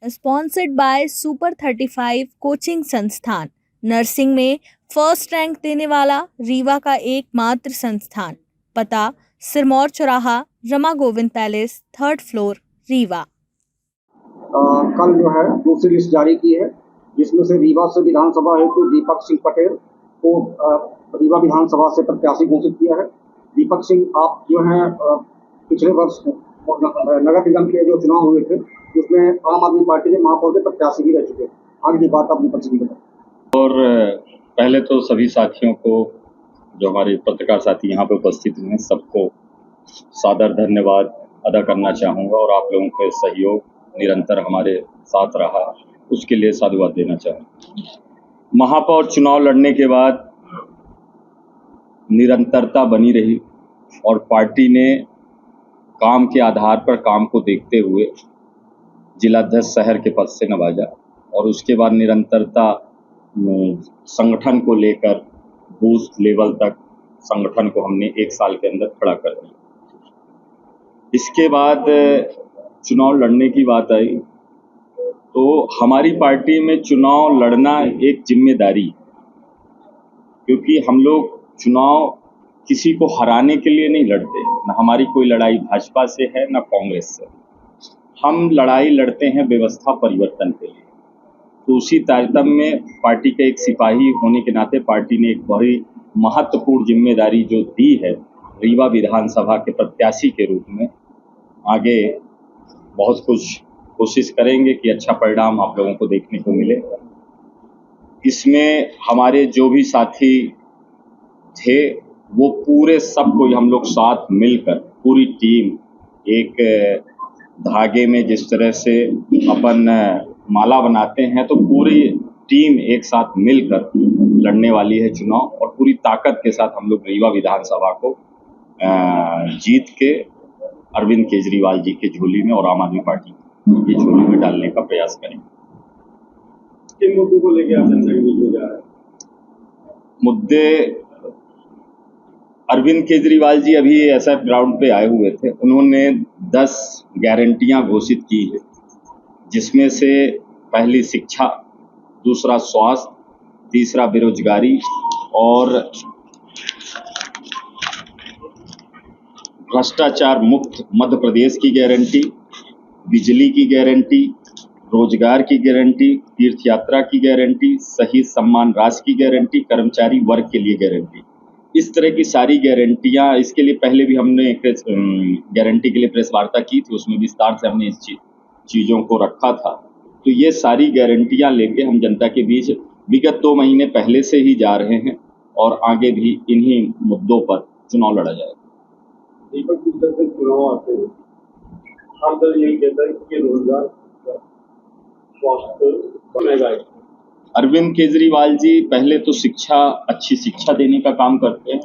Sponsored by super 35 coaching संस्थान, nursing में first rank देने वाला रीवा का एकमात्र संस्थान। पता सिरमौर चौराहा, Rama Govind palace, 3rd floor, Rewa. कल जो है दूसरी लिस्ट जारी की है, जिसमें से रीवा से विधानसभा हेतु दीपक सिंह पटेल को रीवा विधानसभा से प्रत्याशी घोषित किया है। दीपक सिंह, आप जो है पिछले वर्ष नगर निगम के जो चुनाव हुए थे उसमें आम आदमी पार्टी के महापौर के प्रत्याशी भी रह चुके हैं। आगे की बात आप दीपक सिंह बताएं। और पहले तो सभी साथियों को, जो हमारे पत्रकार साथी यहाँ पे उपस्थित हैं, सबको सादर धन्यवाद अदा करना चाहूँगा और आप लोगों के सहयोग निरंतर हमारे साथ रहा, उसके लिए साधुवाद देना चाहूँगा। महापौर चुनाव लड़ने के बाद निरंतरता बनी रही और पार्टी ने काम के आधार पर काम को देखते हुए जिलाध्यक्ष शहर के पद से नवाजा और उसके बाद निरंतरता संगठन को लेकर बूथ लेवल तक संगठन को हमने 1 साल के अंदर खड़ा कर दिया। इसके बाद चुनाव लड़ने की बात आई तो हमारी पार्टी में चुनाव लड़ना एक जिम्मेदारी, क्योंकि हम लोग चुनाव किसी को हराने के लिए नहीं लड़ते। न हमारी कोई लड़ाई भाजपा से है न कांग्रेस से। हम लड़ाई लड़ते हैं व्यवस्था परिवर्तन के लिए। तो उसी तारतम्य में पार्टी के एक सिपाही होने के नाते पार्टी ने एक बड़ी महत्वपूर्ण जिम्मेदारी जो दी है, रीवा विधानसभा के प्रत्याशी के रूप में आगे बहुत कुछ कोशिश करेंगे कि अच्छा परिणाम आप लोगों को देखने को मिले। इसमें हमारे जो भी साथी थे वो पूरे सबको हम लोग साथ मिलकर पूरी टीम एक धागे में जिस तरह से अपन माला बनाते हैं, तो पूरी टीम एक साथ मिलकर लड़ने वाली है चुनाव और पूरी ताकत के साथ हम लोग रीवा विधानसभा को जीत के अरविंद केजरीवाल जी के झोली में और आम आदमी पार्टी की झोली में डालने का प्रयास करेंगे। किन मुद्दों को लेकर आप जनता के बीच में जा रहे हैं? मुद्दे अरविंद केजरीवाल जी अभी ऐसा ग्राउंड पे आए हुए थे, उन्होंने 10 गारंटियां घोषित की है, जिसमें से पहली शिक्षा, दूसरा स्वास्थ्य, तीसरा बेरोजगारी और भ्रष्टाचार मुक्त मध्य प्रदेश की गारंटी, बिजली की गारंटी, रोजगार की गारंटी, तीर्थ यात्रा की गारंटी, सही सम्मान राशि की गारंटी, कर्मचारी वर्ग के लिए गारंटी। इस तरह की सारी गारंटियां, इसके लिए पहले भी हमने एक गारंटी के लिए प्रेस वार्ता की थी, उसमें विस्तार से हमने इस चीज़ों को रखा था। तो ये सारी गारंटियां लेके हम जनता के बीच विगत 2 महीने पहले से ही जा रहे हैं और आगे भी इन्हीं मुद्दों पर चुनाव लड़ा जाएगा। दीपक जी, चुनाव आते हैं, हर दल यही कहता है कि रोजगार, स्वास्थ्य, अरविंद केजरीवाल जी पहले तो शिक्षा, अच्छी शिक्षा देने का काम करते हैं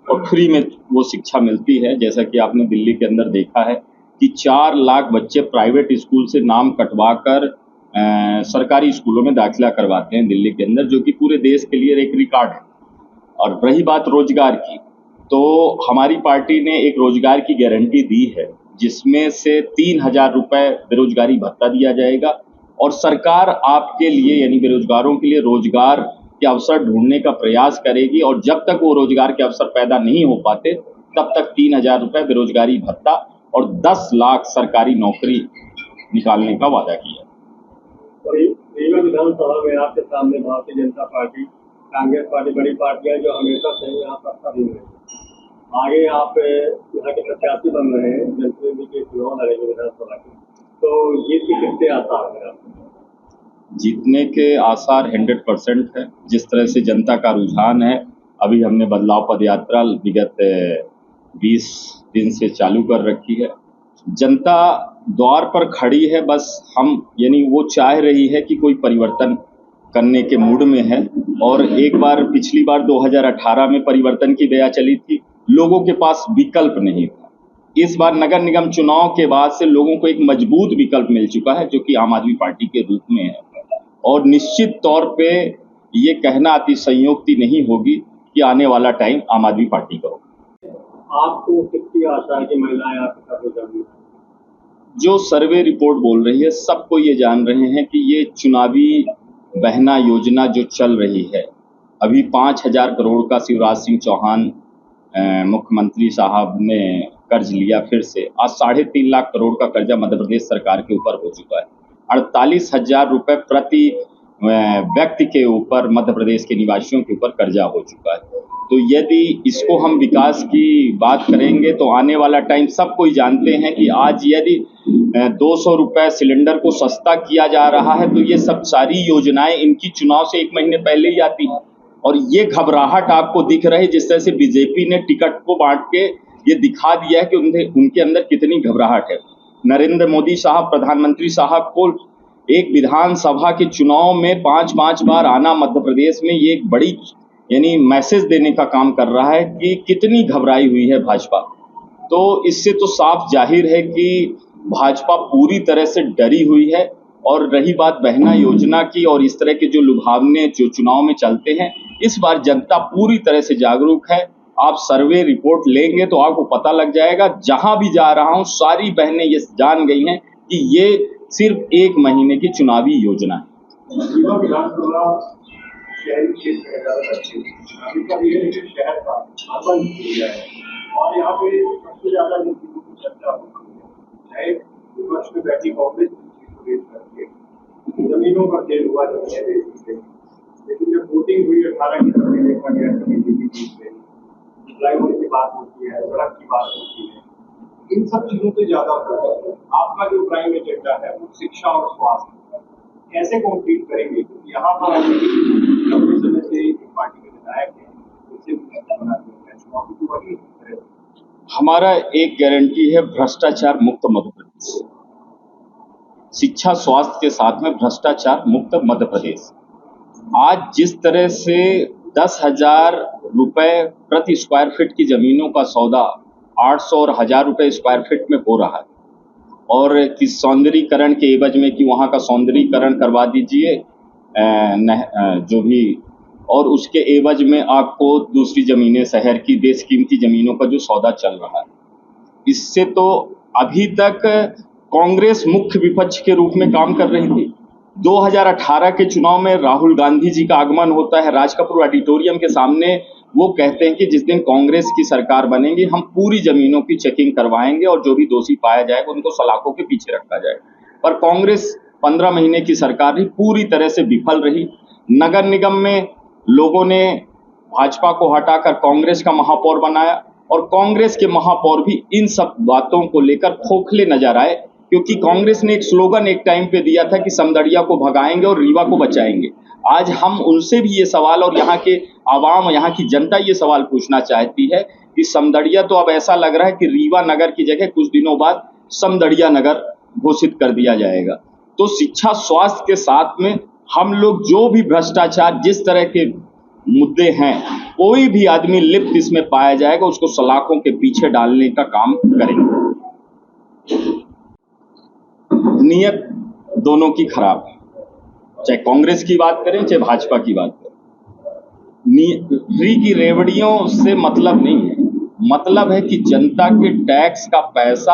और फ्री में वो शिक्षा मिलती है। जैसा कि आपने दिल्ली के अंदर देखा है कि 4 लाख बच्चे प्राइवेट स्कूल से नाम कटवा कर सरकारी स्कूलों में दाखिला करवाते हैं दिल्ली के अंदर, जो कि पूरे देश के लिए एक रिकॉर्ड है। और रही बात रोजगार की, तो हमारी पार्टी ने एक रोजगार की गारंटी दी है, जिसमें से 3000 रुपये बेरोजगारी भत्ता दिया जाएगा और सरकार आपके लिए यानी बेरोजगारों के लिए रोजगार के अवसर ढूंढने का प्रयास करेगी और जब तक वो रोजगार के अवसर पैदा नहीं हो पाते तब तक 3000 रुपये बेरोजगारी भत्ता और 10 लाख सरकारी नौकरी निकालने का वादा किया। रीवा विधानसभा में आपके सामने भारतीय जनता पार्टी, कांग्रेस पार्टी, बड़ी पार्टियां जो हमेशा से यहाँ सत्ता दी है, आगे आप यहाँ के प्रत्याशी बन रहे हैं, जनप्रतिनिधि के चुनाव लड़ेंगे विधानसभा के, तो ये कितने आसार है? जीतने के आसार 100% है। जिस तरह से जनता का रुझान है, अभी हमने बदलाव पदयात्रा विगत 20 दिन से चालू कर रखी है। जनता द्वार पर खड़ी है, बस हम यानी वो चाह रही है कि कोई परिवर्तन करने के मूड में है। और एक बार पिछली बार 2018 में परिवर्तन की दया चली थी, लोगों के पास विकल्प नहीं था। इस बार नगर निगम चुनाव के बाद से लोगों को एक मजबूत विकल्प मिल चुका है, जो कि आम आदमी पार्टी के रूप में है। और निश्चित तौर पे ये कहना अतिशयोक्ति नहीं होगी कि आने वाला टाइम आम आदमी पार्टी का होगा। आपको कितनी आशा है कि महिलाएं आपके साथ हो जाएंगी? जो सर्वे रिपोर्ट बोल रही है, सबको ये जान रहे हैं कि ये चुनावी बहना योजना जो चल रही है, अभी 5,000 करोड़ का शिवराज सिंह चौहान मुख्यमंत्री साहब ने कर्ज लिया फिर से। आज 3.5 लाख करोड़ का कर्जा मध्य प्रदेश सरकार के ऊपर हो चुका है। 48,000 रुपये प्रति व्यक्ति के ऊपर मध्य प्रदेश के निवासियों के ऊपर कर्जा हो चुका है। तो यदि इसको हम विकास की बात करेंगे तो आने वाला टाइम सब कोई जानते हैं कि आज यदि 200 रुपये सिलेंडर को सस्ता किया जा रहा है, तो ये सब सारी योजनाएं इनकी चुनाव से 1 महीने पहले ही आती हैं। और ये घबराहट आपको दिख रही, जिस तरह से बीजेपी ने टिकट को बांट के ये दिखा दिया है कि उनके अंदर कितनी घबराहट है। नरेंद्र मोदी साहब, प्रधानमंत्री साहब को एक विधानसभा के चुनाव में 5-5 बार आना मध्य प्रदेश में, ये एक बड़ी यानी मैसेज देने का काम कर रहा है कि कितनी घबराई हुई है भाजपा। तो इससे तो साफ जाहिर है कि भाजपा पूरी तरह से डरी हुई है। और रही बात बहना योजना की और इस तरह के जो लुभावने जो चुनाव में चलते हैं, इस बार जनता पूरी तरह से जागरूक है। आप सर्वे रिपोर्ट लेंगे तो आपको पता लग जाएगा। जहां भी जा रहा हूं सारी बहनें ये जान गई हैं कि ये सिर्फ 1 महीने की चुनावी योजना है। शहरी क्षेत्र है ज़्यादा अभी का ये है कि शहर का अर्बन एरिया है और यहाँ पे सबसे ज़्यादा जिन चीज़ों की चर्चा होती है, चाहे विपक्ष में बैठी कांग्रेस करके जमीनों का खेल हुआ देश में, लेकिन जब वोटिंग हुई 18 की तरफ देखा गया तो बीजेपी जीत गई। फ्लाईओवर की बात होती है, सड़क की बात होती है, इन सब चीज़ों पे ज़्यादा फोकस है। आपका जो प्राइम एजेंडा है वो शिक्षा और स्वास्थ्य कैसे कॉम्पीट करेंगे, क्योंकि यहाँ पर लंबे समय से एक पार्टी के विधायक है, उससे चुनाव की वही हमारा एक गारंटी है भ्रष्टाचार मुक्त मध्य प्रदेश, शिक्षा स्वास्थ्य के साथ में भ्रष्टाचार मुक्त मध्य प्रदेश। आज जिस तरह से 10,000 रुपये प्रति स्क्वायर फीट की जमीनों का सौदा 800 और 1,000 रुपये स्क्वायर फीट में हो रहा है, और किस सौंदर्यीकरण के एवज में कि वहाँ का सौंदर्यीकरण करवा दीजिए जो भी, और उसके एवज में आपको दूसरी ज़मीनें शहर की बेशकीमती ज़मीनों का जो सौदा चल रहा है, इससे तो अभी तक कांग्रेस मुख्य विपक्ष के रूप में काम कर रही थी। 2018 के चुनाव में राहुल गांधी जी का आगमन होता है राज कपूर ऑडिटोरियम के सामने। वो कहते हैं कि जिस दिन कांग्रेस की सरकार बनेगी हम पूरी ज़मीनों की चेकिंग करवाएंगे और जो भी दोषी पाया जाएगा उनको सलाखों के पीछे रखा जाएगा। पर कांग्रेस 15 महीने की सरकार रही, पूरी तरह से विफल रही। नगर निगम में लोगों ने भाजपा को हटाकर कांग्रेस का महापौर बनाया, और कांग्रेस के महापौर भी इन सब बातों को लेकर खोखले नजर आए, क्योंकि कांग्रेस ने एक स्लोगन एक टाइम पे दिया था कि समदड़िया को भगाएंगे और रीवा को बचाएंगे। आज हम उनसे भी ये सवाल, और यहाँ के आवाम, यहाँ की जनता ये सवाल पूछना चाहती है कि समदड़िया तो अब ऐसा लग रहा है कि रीवा नगर की जगह कुछ दिनों बाद समदड़िया नगर घोषित कर दिया जाएगा। तो शिक्षा स्वास्थ्य के साथ में हम लोग जो भी भ्रष्टाचार जिस तरह के मुद्दे हैं, कोई भी आदमी लिप्त इसमें पाया जाएगा उसको सलाखों के पीछे डालने का काम करेंगे। नीयत दोनों की खराब है, चाहे कांग्रेस की बात करें चाहे भाजपा की बात करें। फ्री की रेवड़ियों से मतलब नहीं है, मतलब है कि जनता के टैक्स का पैसा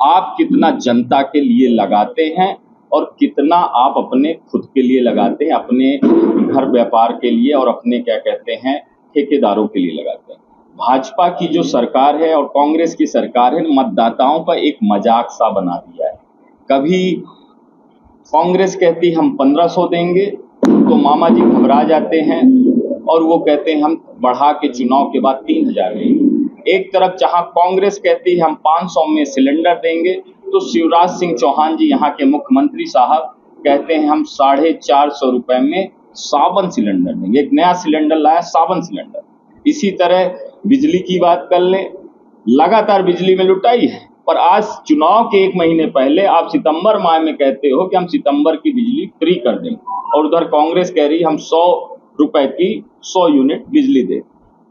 आप कितना जनता के लिए लगाते हैं और कितना आप अपने खुद के लिए लगाते हैं, अपने घर व्यापार के लिए और अपने क्या कहते हैं ठेकेदारों के लिए लगाते हैं। भाजपा की जो सरकार है और कांग्रेस की सरकार है, मतदाताओं का एक मजाक सा बना दिया है। कभी कांग्रेस कहती हम 1500 देंगे तो मामा जी घबरा जाते हैं और वो कहते हैं हम बढ़ा के चुनाव के बाद 3000 देंगे। एक तरफ जहां कांग्रेस कहती है हम 500 में सिलेंडर देंगे, तो शिवराज सिंह चौहान जी यहाँ के मुख्यमंत्री साहब कहते हैं हम 450 रुपये में सावन सिलेंडर देंगे। एक नया सिलेंडर लाया, सावन सिलेंडर। इसी तरह बिजली की बात कर लें, लगातार बिजली में लुटाई है, पर आज चुनाव के 1 महीने पहले आप सितंबर माह में कहते हो कि हम सितंबर की बिजली फ्री कर देंगे, और उधर कांग्रेस कह रही हम 100 रुपए की 100 यूनिट बिजली दे।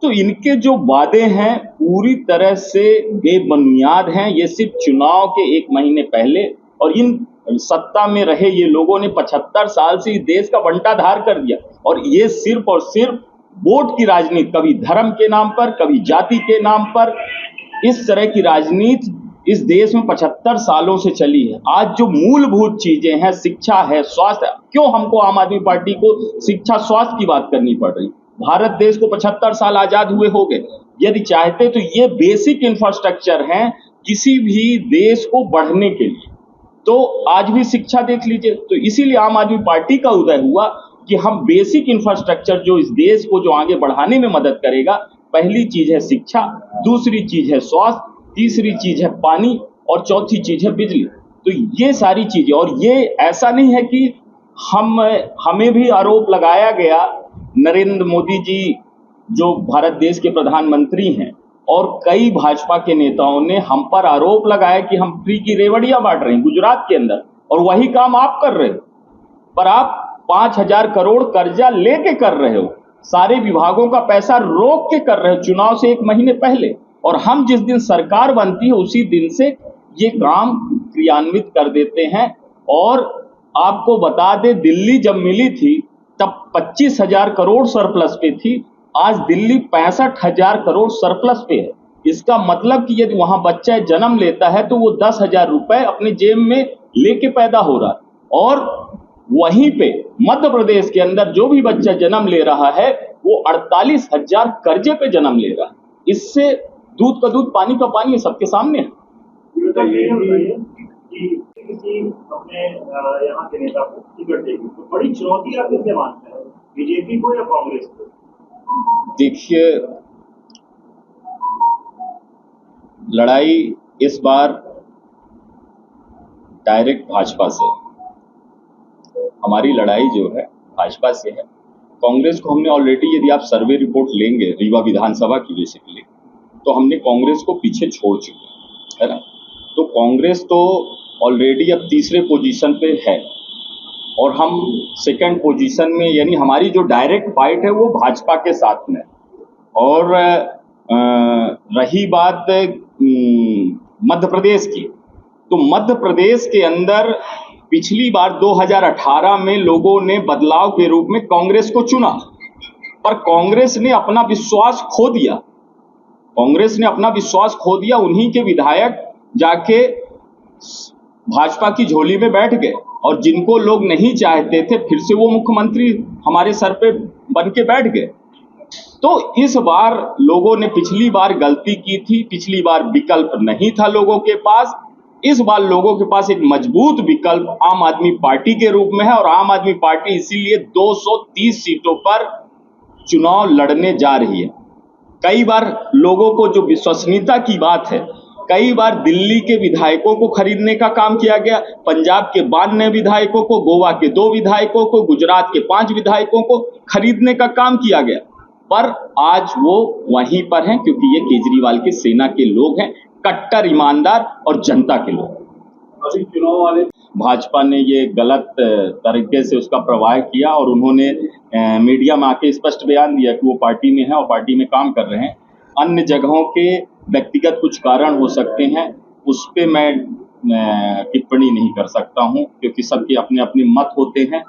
तो इनके जो वादे हैं पूरी तरह से बेबुनियाद हैं। ये सिर्फ चुनाव के 1 महीने पहले, और इन सत्ता में रहे ये लोगों ने 75 साल से इस देश का बंटाधार कर दिया, और ये सिर्फ और सिर्फ वोट की राजनीति, कभी धर्म के नाम पर, कभी जाति के नाम पर, इस तरह की राजनीति इस देश में 75 सालों से चली है। आज जो मूलभूत चीजें हैं, शिक्षा है, स्वास्थ्य, क्यों हमको आम आदमी पार्टी को शिक्षा स्वास्थ्य की बात करनी पड़ रही? भारत देश को 75 साल आजाद हुए हो गए। यदि चाहते तो ये बेसिक इंफ्रास्ट्रक्चर हैं किसी भी देश को बढ़ने के लिए। तो आज भी शिक्षा देख लीजिए। तो इसीलिए आम आदमी पार्टी का उदय हुआ कि हम बेसिक इंफ्रास्ट्रक्चर जो इस देश को जो आगे बढ़ाने में मदद करेगा, पहली चीज है शिक्षा, दूसरी चीज है स्वास्थ्य, तीसरी चीज है पानी और चौथी चीज है बिजली। तो ये सारी चीजें, और ये ऐसा नहीं है कि हमें भी आरोप लगाया गया, नरेंद्र मोदी जी जो भारत देश के प्रधानमंत्री हैं और कई भाजपा के नेताओं ने हम पर आरोप लगाया कि हम फ्री की रेवड़ियां बांट रहे हैं गुजरात के अंदर, और वही काम आप कर रहे हो। पर आप 5,000 करोड़ कर्जा लेके कर रहे हो, सारे विभागों का पैसा रोक के कर रहे हो चुनाव से 1 महीने पहले, और हम जिस दिन सरकार बनती है उसी दिन से ये काम क्रियान्वित कर देते हैं। और आपको बता दे, दिल्ली जब मिली थी तब 25,000 करोड़ सरप्लस पे थी, आज दिल्ली 65,000 करोड़ सरप्लस पे है। इसका मतलब कि यदि वहां बच्चा जन्म लेता है तो वो 10,000 रुपए अपने जेब में लेके पैदा हो रहा है, और वहीं पे मध्य प्रदेश के अंदर जो भी बच्चा जन्म ले रहा है वो 48,000 कर्जे पे जन्म ले रहा है। इससे दूध का दूध पानी का पानी है, सबके सामने है। ये बताइए कि किसी अपने यहाँ के नेता को टिकट देगी तो बड़ी चुनौती आप किसे मानते हैं, बीजेपी को या कांग्रेस को? देखिए, लड़ाई इस बार डायरेक्ट भाजपा से, हमारी लड़ाई जो है भाजपा से है। कांग्रेस को हमने ऑलरेडी, यदि आप सर्वे रिपोर्ट लेंगे रीवा विधानसभा की बेसिकली, तो हमने कांग्रेस को पीछे छोड़ चुके है ना। तो कांग्रेस तो ऑलरेडी अब तीसरे पोजीशन पे है और हम सेकंड पोजीशन में, यानी हमारी जो डायरेक्ट फाइट है वो भाजपा के साथ में। और रही बात मध्य प्रदेश की, तो मध्य प्रदेश के अंदर पिछली बार 2018 में लोगों ने बदलाव के रूप में कांग्रेस को चुना, पर कांग्रेस ने अपना विश्वास खो दिया। कांग्रेस ने अपना विश्वास खो दिया, उन्हीं के विधायक जाके भाजपा की झोली में बैठ गए, और जिनको लोग नहीं चाहते थे फिर से वो मुख्यमंत्री हमारे सर पे बन के बैठ गए। तो इस बार लोगों ने पिछली बार गलती की थी, पिछली बार विकल्प नहीं था लोगों के पास। इस बार लोगों के पास एक मजबूत विकल्प आम आदमी पार्टी के रूप में है, और आम आदमी पार्टी इसीलिए 230 सीटों पर चुनाव लड़ने जा रही है। कई बार लोगों को जो विश्वसनीयता की बात है, कई बार दिल्ली के विधायकों को खरीदने का काम किया गया, पंजाब के 92 विधायकों को, गोवा के 2 विधायकों को, गुजरात के 5 विधायकों को खरीदने का काम किया गया, पर आज वो वहीं पर हैं क्योंकि ये केजरीवाल की सेना के लोग हैं, कट्टर ईमानदार और जनता के लोग। अभी चुनाव वाले भाजपा ने ये गलत तरीके से उसका प्रवाह किया और उन्होंने मीडिया में आके स्पष्ट बयान दिया कि वो पार्टी में है और पार्टी में काम कर रहे हैं। अन्य जगहों के व्यक्तिगत कुछ कारण हो सकते हैं, उस पर मैं टिप्पणी नहीं कर सकता हूं, क्योंकि सबके अपने अपने मत होते हैं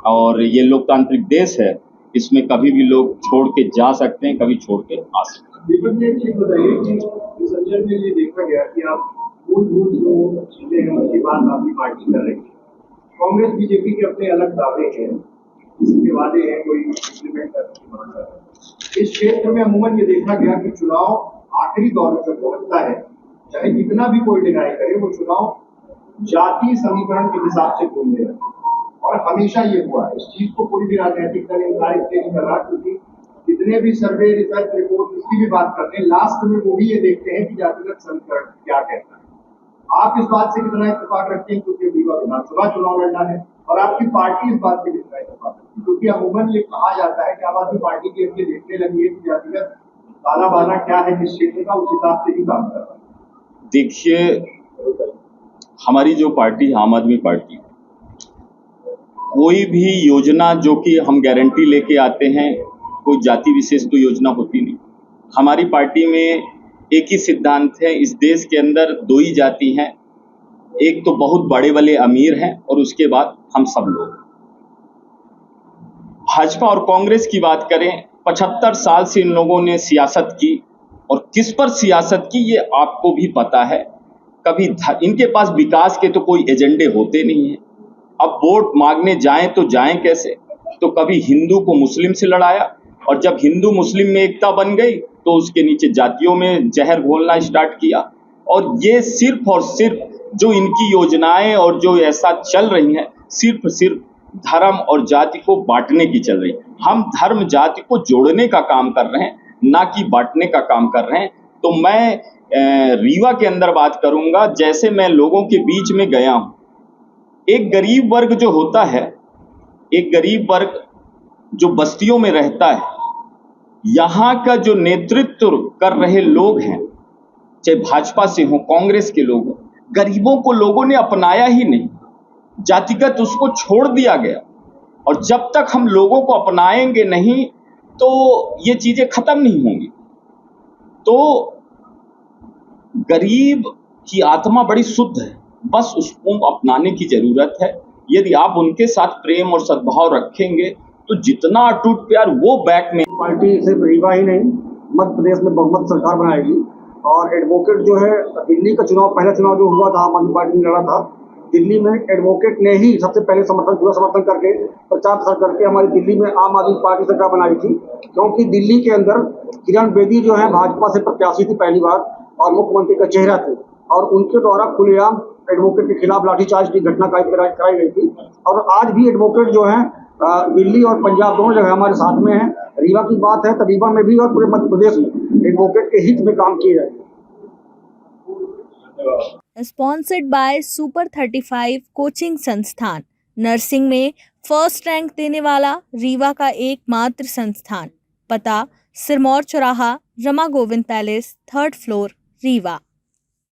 और ये लोकतांत्रिक देश है, इसमें कभी भी लोग छोड़ के जा सकते हैं, कभी छोड़ के आ सकते हैं। दीपक जी, एक चीज बताइए कि इस अंचल में ये देखा गया कि आप मूलभूत जो चीजें हैं उनकी बात आपकी पार्टी कर रही है। कांग्रेस बीजेपी के अपने अलग दावे हैं, इसके वादे हैं, कोई इम्प्लीमेंट करने की बात कर रहे हैं। इस क्षेत्र में अमूमन ये देखा गया कि चुनाव आखिरी दौर में जब पहुंचता है, चाहे जितना भी कोई डिनाई करे, वो चुनाव जातीय समीकरण के हिसाब से घूमने लगते, और हमेशा ये हुआ है। इस चीज को कोई भी राजनीतिक दल इंकार नहीं कर रहा, क्योंकि जितने भी सर्वे, रिसर्च रिपोर्ट इसकी भी बात करते हैं, लास्ट में वो भी ये देखते हैं कि जातिगत समीकरण क्या कहता है। आप इस बात से कितना इत्तेफाक रखते हैं, क्योंकि रीवा विधानसभा चुनाव लड़ना है, और आपकी पार्टी इस बात से कितना इत्तेफाक रखती है, क्योंकि अमूमन ये कहा जाता है कि आम आदमी पार्टी की अपनी देखने लगी है कि जातिगत ताना बाना क्या है किस क्षेत्र का, उस हिसाब से ही काम कर रहा है। देखिए, हमारी जो पार्टी आम आदमी पार्टी, कोई भी योजना जो कि हम गारंटी लेके आते हैं, कोई जाति विशेष तो योजना होती नहीं। हमारी पार्टी में एक ही सिद्धांत है, इस देश के अंदर 2 ही जाति हैं, एक तो बहुत बड़े बड़े अमीर हैं और उसके बाद हम सब लोग। भाजपा और कांग्रेस की बात करें, 75 साल से इन लोगों ने सियासत की, और किस पर सियासत की ये आपको भी पता है। कभी इनके पास विकास के तो कोई एजेंडे होते नहीं है। अब वोट मांगने जाएं तो जाएं कैसे? तो कभी हिंदू को मुस्लिम से लड़ाया, और जब हिंदू मुस्लिम में एकता बन गई तो उसके नीचे जातियों में जहर घोलना स्टार्ट किया। और ये सिर्फ और सिर्फ जो इनकी योजनाएं और जो ऐसा चल रही हैं, सिर्फ धर्म और जाति को बांटने की चल रही है। हम धर्म जाति को जोड़ने का काम कर रहे हैं, ना कि बांटने का काम कर रहे हैं। तो मैं रीवा के अंदर बात करूंगा, जैसे मैं लोगों के बीच में गया हूं। एक गरीब वर्ग जो होता है, एक गरीब वर्ग जो बस्तियों में रहता है, यहाँ का जो नेतृत्व कर रहे लोग हैं, चाहे भाजपा से हो, कांग्रेस के लोग हो, गरीबों को लोगों ने अपनाया ही नहीं, जातिगत उसको छोड़ दिया गया। और जब तक हम लोगों को अपनाएंगे नहीं तो ये चीजें खत्म नहीं होंगी। तो गरीब की आत्मा बड़ी शुद्ध है, बस उसको अपनाने की जरूरत है। यदि आप उनके साथ प्रेम और सद्भाव रखेंगे तो जितना अटूट प्यार वो बैक में। पार्टी सिर्फ रीवा ही नहीं, मध्य प्रदेश में बहुमत सरकार बनाएगी। और एडवोकेट जो है, दिल्ली का चुनाव, पहला चुनाव जो हुआ था आम आदमी पार्टी ने लड़ा था, दिल्ली में एडवोकेट ने ही सबसे पहले पूरा समर्थन करके, प्रचार प्रसार करके हमारी दिल्ली में आम आदमी पार्टी सरकार बनाई थी। क्योंकि दिल्ली के अंदर किरण बेदी जो है भाजपा से प्रत्याशी थी पहली बार, और मुख्यमंत्री का चेहरा थे, और उनके द्वारा खुलेआम एडवोकेट के खिलाफ लाठीचार्ज की घटना कराई गई थी। और आज भी एडवोकेट जो है दिल्ली और पंजाब दोनों जगह हमारे साथ में है। रीवा की बात है तो रीवा में भी और पूरे मध्य प्रदेश में एडवोकेट के हित में काम किए जाएंगे। स्पॉन्सर्ड बाय सुपर 35 कोचिंग संस्थान, नर्सिंग में फर्स्ट रैंक देने वाला रीवा का एकमात्र संस्थान। पता सिरमौर चौराहा, Rama Govind palace, 3rd floor, Rewa.